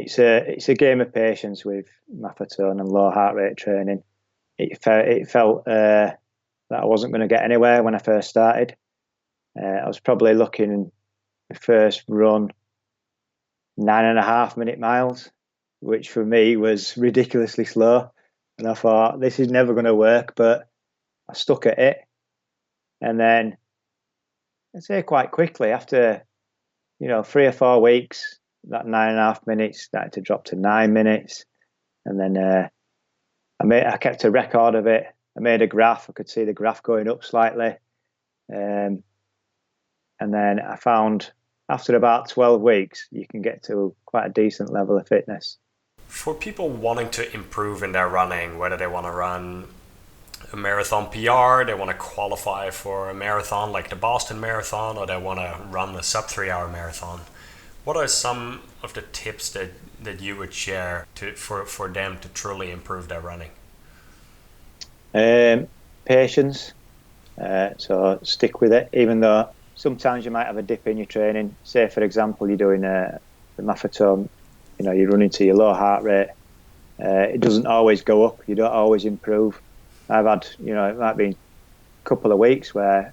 it's a game of patience with Maffetone and low heart rate training. It felt that I wasn't going to get anywhere when I first started. I was probably looking the first run 9.5 minute miles, which for me was ridiculously slow. And I thought, this is never going to work, but I stuck at it. And then I'd say quite quickly after, 3 or 4 weeks, that 9.5 minutes started to drop to 9 minutes. And then I kept a record of it. I made a graph. I could see the graph going up slightly. And then I found after about 12 weeks, you can get to quite a decent level of fitness. For people wanting to improve in their running, whether they want to run a marathon PR, they want to qualify for a marathon like the Boston Marathon, or they want to run a sub 3 hour marathon, what are some of the tips that you would share for them to truly improve their running? Patience. So stick with it, even though sometimes you might have a dip in your training. Say, for example, you're doing the Maffetone, you're running to your low heart rate. It doesn't always go up. You don't always improve. I've had, it might be a couple of weeks where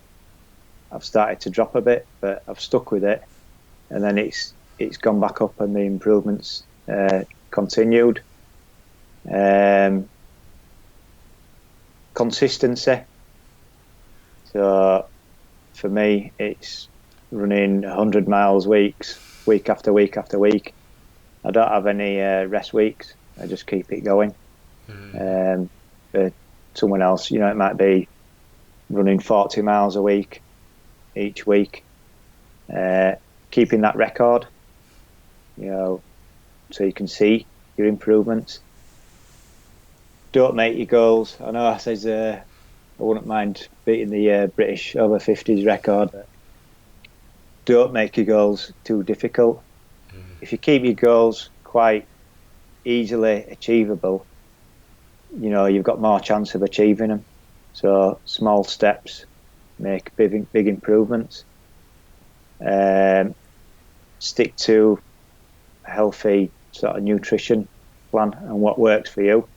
I've started to drop a bit, but I've stuck with it. And then it's gone back up and the improvements continued. Consistency. So for me, it's running 100 miles week after week after week. I don't have any rest weeks. I just keep it going. For someone else, it might be running 40 miles a week each week. Keeping that record, so you can see your improvements. Don't make your goals. I know I says I wouldn't mind beating the British over 50s record. Don't make your goals too difficult. If you keep your goals quite easily achievable, you've got more chance of achieving them. So small steps make big improvements. Stick to a healthy sort of nutrition plan and what works for you.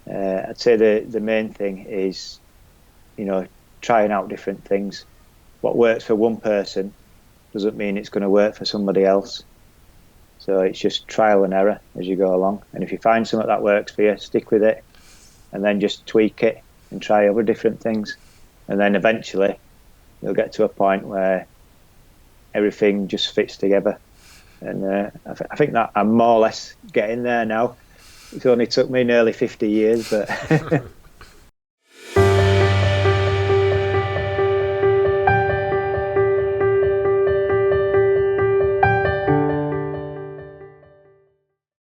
I'd say the main thing is, trying out different things. What works for one person doesn't mean it's going to work for somebody else. So it's just trial and error as you go along. And if you find something that works for you, stick with it, and then just tweak it and try other different things. And then eventually you'll get to a point where everything just fits together. And I think that I'm more or less getting there now. It only took me nearly 50 years, but